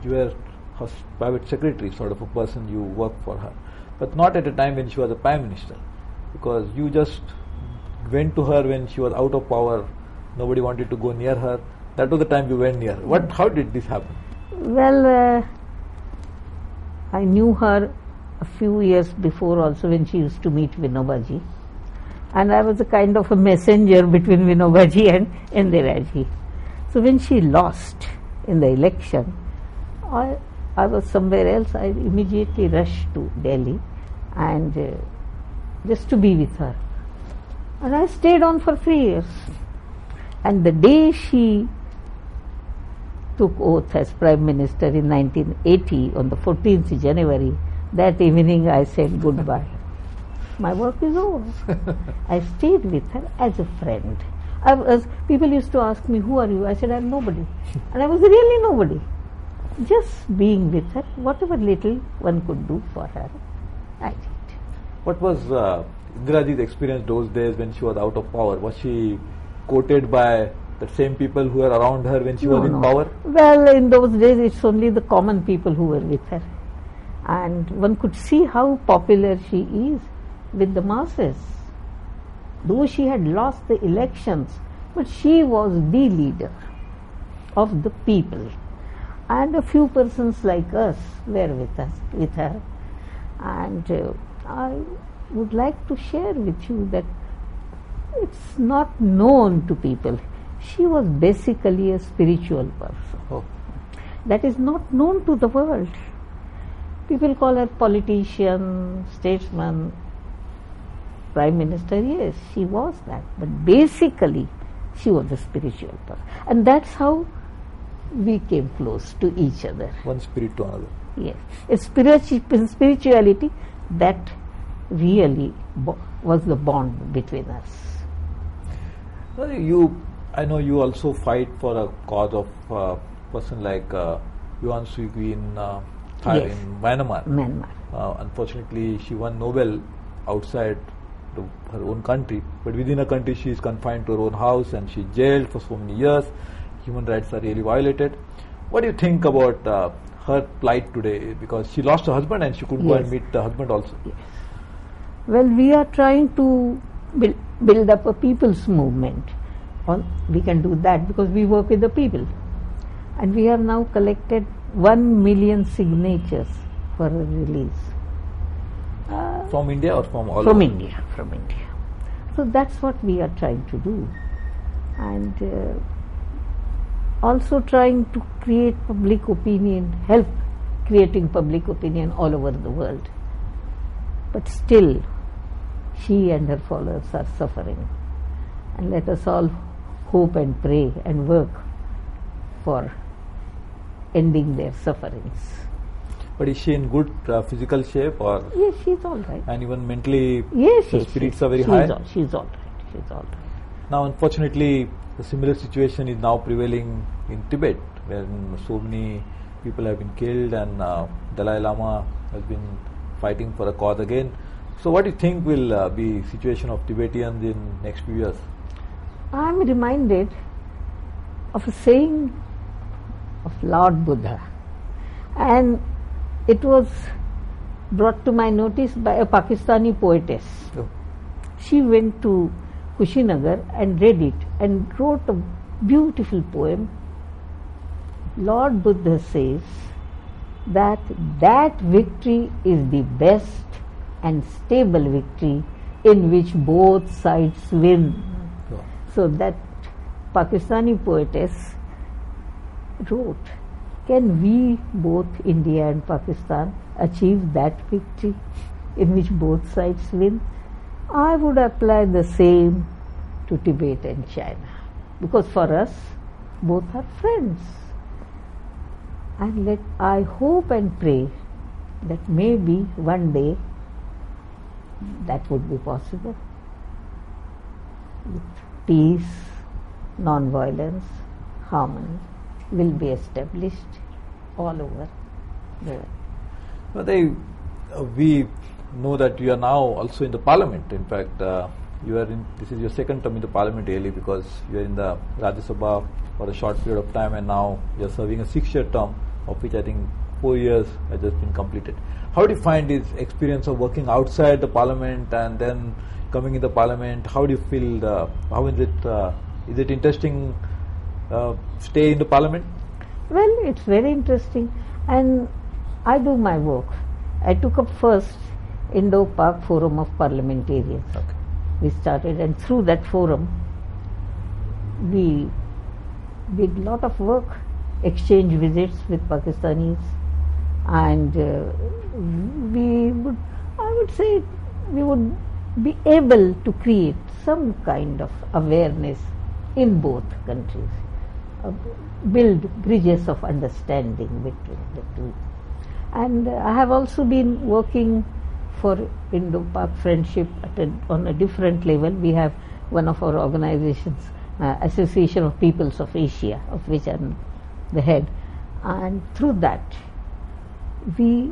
you were her private secretary, sort of a person, you worked for her. But not at a time when she was a Prime Minister, because you just went to her when she was out of power, nobody wanted to go near her. That was the time you went near her. How did this happen? Well, I knew her a few years before also, when she used to meet Vinobaji. And I was a kind of a messenger between Vinobaji and Indiraji. So when she lost in the election, I was somewhere else. I immediately rushed to Delhi and just to be with her. And I stayed on for 3 years. And the day she took oath as Prime Minister in 1980, on the 14th January, that evening I said goodbye. My work is over. I stayed with her as a friend. People used to ask me, who are you? I said, I'm nobody. And I was really nobody. Just being with her, whatever little one could do for her, I did. What was Indiraji's experience those days when she was out of power? Was she quoted by the same people who were around her when she was in power? Well, in those days it's only the common people who were with her. And one could see how popular she is with the masses. Though she had lost the elections, but she was the leader of the people. And a few persons like us were with her. And I would like to share with you that it's not known to people. She was basically a spiritual person. Oh. That is not known to the world. People call her politician, statesman, Prime Minister. Yes, she was that. But basically, she was a spiritual person. And that's how we came close to each other. One spirit to another. Yes. It's spirituality that really was the bond between us. Well, I know you also fight for a cause of a person like Yuan Sui Gui in Myanmar. Unfortunately, she won Nobel outside her own country, but within a country she is confined to her own house and she is jailed for so many years. Human rights are really violated. What do you think about her plight today? Because she lost her husband and she could go and meet the husband also. Yes. Well, we are trying to build up a people's movement. We can do that because we work with the people. And we have now collected 1 million signatures for her release. From India or from all From over? India, from India. So that's what we are trying to do. And also trying to create public opinion, help creating public opinion all over the world. But still, she and her followers are suffering. And let us all hope and pray and work for ending their sufferings. But is she in good physical shape? Or yes, she's all right. And even mentally, yes, the spirits are very high? She's all right. She's all right. Now, unfortunately, the similar situation is now prevailing in Tibet, where so many people have been killed and Dalai Lama has been fighting for a cause again. So what do you think will be the situation of Tibetans in next few years? I am reminded of a saying of Lord Buddha, and it was brought to my notice by a Pakistani poetess. Oh. She went to Kushinagar and read it and wrote a beautiful poem. Lord Buddha says that victory is the best and stable victory in which both sides win. Oh. So that Pakistani poetess wrote, can we, both India and Pakistan, achieve that victory in which both sides win? I would apply the same to Tibet and China, because for us, both are friends. And I hope and pray that maybe one day that would be possible. With peace, non-violence, harmony will be established all over the world. But we know that you are now also in the parliament. In fact, this is your second term in the parliament really, because you are in the Rajya Sabha for a short period of time and now you are serving a 6-year term. of which I think 4 years has just been completed. How do you find this experience of working outside the parliament and then coming in the parliament? How do you feel? How is it? Is it interesting? Stay in the parliament? Well, it's very interesting, and I do my work. I took up first Indo-Pak Forum of Parliamentarians. Okay. We started, and through that forum, we did a lot of work, exchange visits with Pakistanis, and I would say, we would be able to create some kind of awareness in both countries, build bridges of understanding between the two. And I have also been working for Indo-Pak friendship on a different level. We have one of our organizations, Association of Peoples of Asia, of which I am the head, and through that we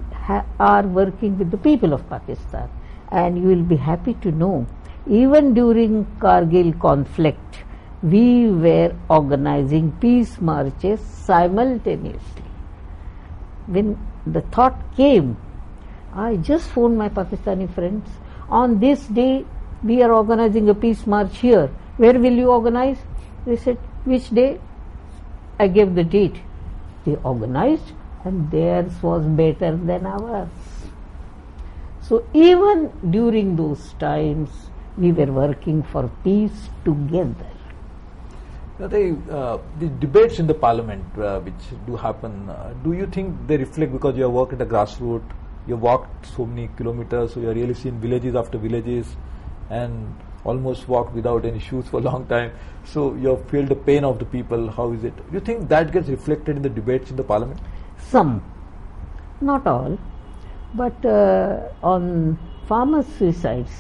are working with the people of Pakistan. And you will be happy to know, even during Kargil conflict, we were organizing peace marches simultaneously. When the thought came, I just phoned my Pakistani friends, on this day we are organizing a peace march here. Where will you organize? They said, which day? I gave the date. They organized, and theirs was better than ours. So even during those times, we were working for peace together. The debates in the parliament which do happen, do you think they reflect, because you have worked at the grassroots, you have walked so many kilometers, so you have really seen villages after villages and almost walked without any shoes for a long time, so you have felt the pain of the people. How is it? Do you think that gets reflected in the debates in the parliament? Some, not all, but on farmers' suicides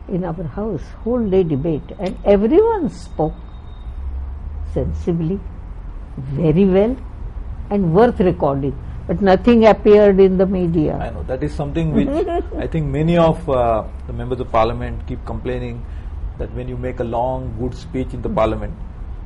in our house, whole day debate, and everyone spoke sensibly, very well, and worth recording. But nothing appeared in the media. I know, that is something which I think many of the members of parliament keep complaining, that when you make a long, good speech in the parliament,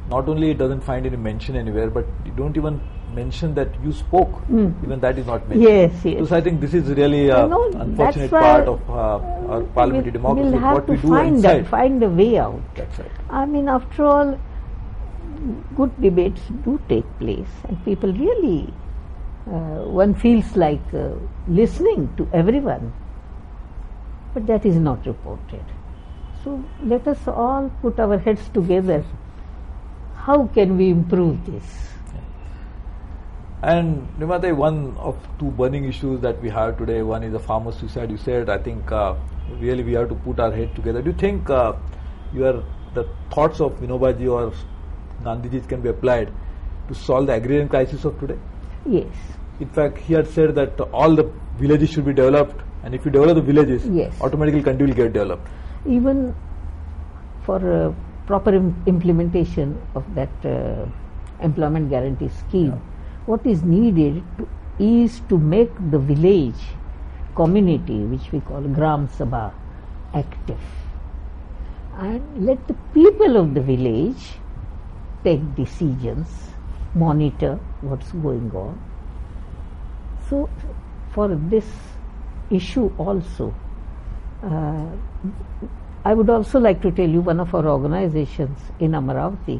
not only it doesn't find any mention anywhere, but you don't even mention that you spoke. Even that is not mentioned. Yes. So I think this is really an unfortunate part of our parliamentary democracy. We'll have what to we do find a way out. That's right. I mean, after all, good debates do take place, and people really, one feels like listening to everyone, but that is not reported. So let us all put our heads together. How can we improve this? And Nirmala, one of two burning issues that we have today, one is the farmer suicide. You said, I think really we have to put our head together. Do you think the thoughts of Vinobaji or Gandhiji can be applied to solve the agrarian crisis of today? Yes. In fact, he had said that all the villages should be developed, and if you develop the villages, automatically country will get developed. Even for proper implementation of that employment guarantee scheme, what is needed is to make the village community, which we call Gram Sabha, active, and let the people of the village take decisions, monitor what's going on. So for this issue also, I would also like to tell you, one of our organizations in Amaravati,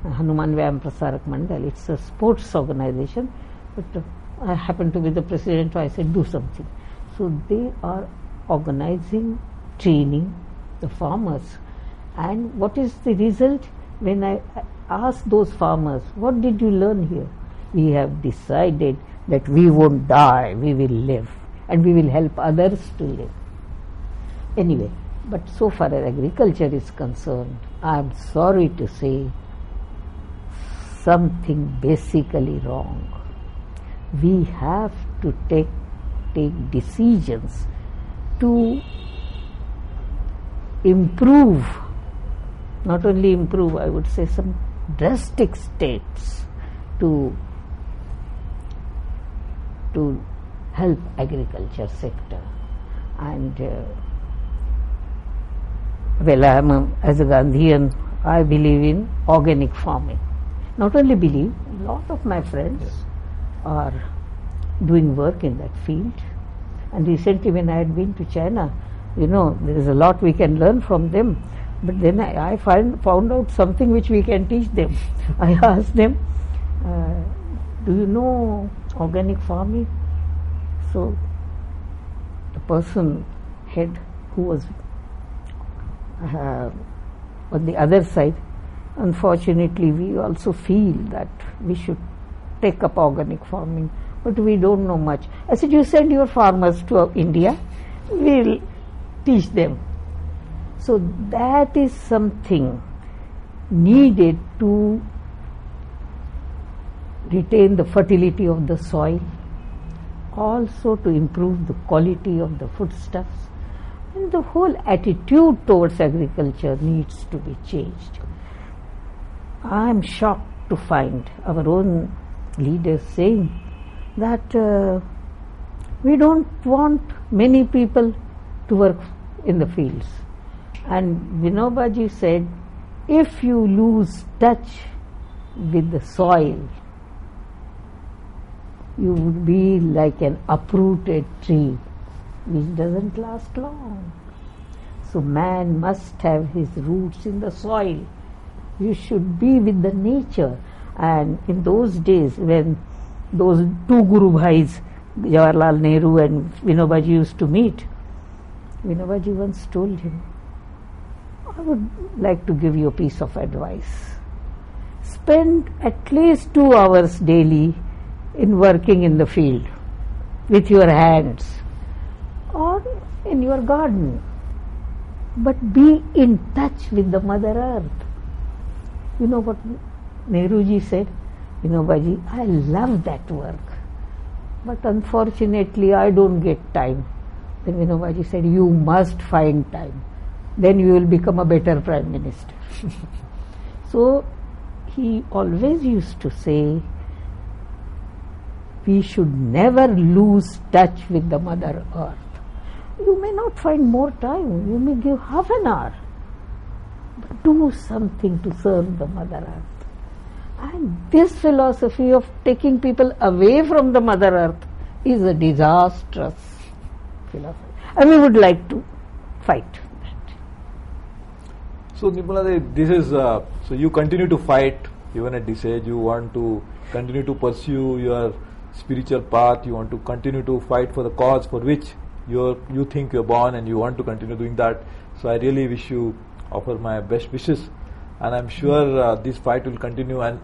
Hanuman Vyayam Prasarak Mandal, it's a sports organization, but I happen to be the president, so I said do something. So they are organizing training the farmers, and what is the result? When I asked those farmers, what did you learn here? We have decided that we won't die, we will live, and we will help others to live. Anyway, but so far as agriculture is concerned, I am sorry to say, something basically wrong. We have to take decisions to improve, not only improve, I would say some drastic steps to help agriculture sector. And as a Gandhian, I believe in organic farming. Not only believe, a lot of my friends are doing work in that field. And recently when I had been to China, there is a lot we can learn from them. But then I found out something which we can teach them. I asked them, do you know organic farming? So the person head who was on the other side, unfortunately we also feel that we should take up organic farming, but we don't know much. I said, you send your farmers to India, we'll teach them. So that is something needed to retain the fertility of the soil, also to improve the quality of the foodstuffs, and the whole attitude towards agriculture needs to be changed. I am shocked to find our own leaders saying that we don't want many people to work in the fields. And Vinobaji said, if you lose touch with the soil, you would be like an uprooted tree which doesn't last long. So man must have his roots in the soil. You should be with the nature. And in those days when those two Guru Bhais, Jawaharlal Nehru and Vinobaji, used to meet, Vinobaji once told him, I would like to give you a piece of advice. Spend at least 2 hours daily in working in the field with your hands or in your garden, but be in touch with the Mother Earth. You know what Nehruji said? Vinobaji, I love that work, but unfortunately I don't get time. Then Vinobaji said, you must find time. Then you will become a better Prime Minister. So he always used to say, we should never lose touch with the Mother Earth. You may not find more time, you may give half an hour, but do something to serve the Mother Earth. And this philosophy of taking people away from the Mother Earth is a disastrous philosophy. And we would like to fight that. So Nirmala, this is, so you continue to fight even at this age. You want to continue to pursue your spiritual path. You want to continue to fight for the cause for which you think you're born, and you want to continue doing that. So I really wish you, offer my best wishes, and I'm sure this fight will continue and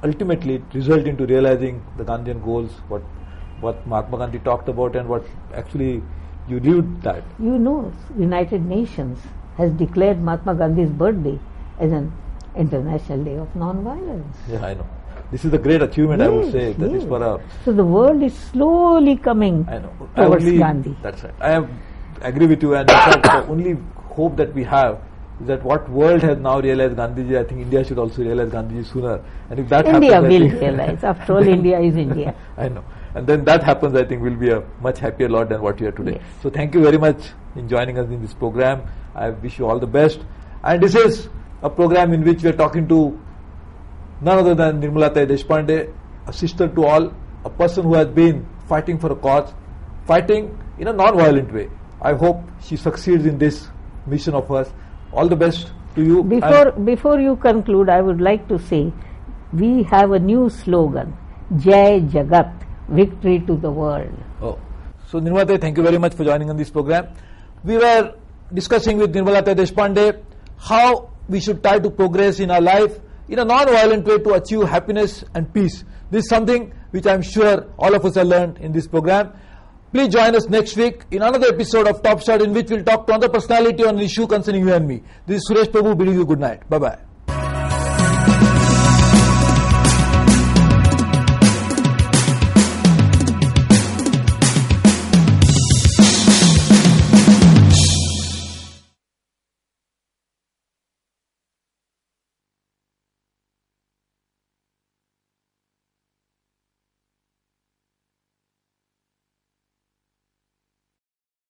ultimately result into realizing the Gandhian goals, what Mahatma Gandhi talked about and what actually you lived that. United Nations has declared Mahatma Gandhi's birthday as an International Day of Non-Violence. Yeah, I know. This is a great achievement, yes, I would say. That is for a. So the world is slowly coming towards Gandhi. That's right. I agree with you, and the only hope that we have is that what world has now realized Gandhiji, I think India should also realize Gandhiji sooner. And if that India happens, will realize. After all, India is India. I know. And then that happens, I think we'll be a much happier lot than what we are today. Yes. So thank you very much in joining us in this program. I wish you all the best. And this is a program in which we are talking to none other than Nirmala Deshpande, a sister to all, a person who has been fighting for a cause, fighting in a non-violent way. I hope she succeeds in this mission of hers. All the best to you. Before you conclude, I would like to say we have a new slogan, Jai Jagat, victory to the world. Oh. So Nirmala, thank you very much for joining on this program. We were discussing with Nirmala Deshpande how we should try to progress in our life in a non-violent way to achieve happiness and peace. This is something which I am sure all of us have learned in this program. Please join us next week in another episode of Top Shot, in which we'll talk to another personality on an issue concerning you and me. This is Suresh Prabhu bidding you good night. Bye-bye.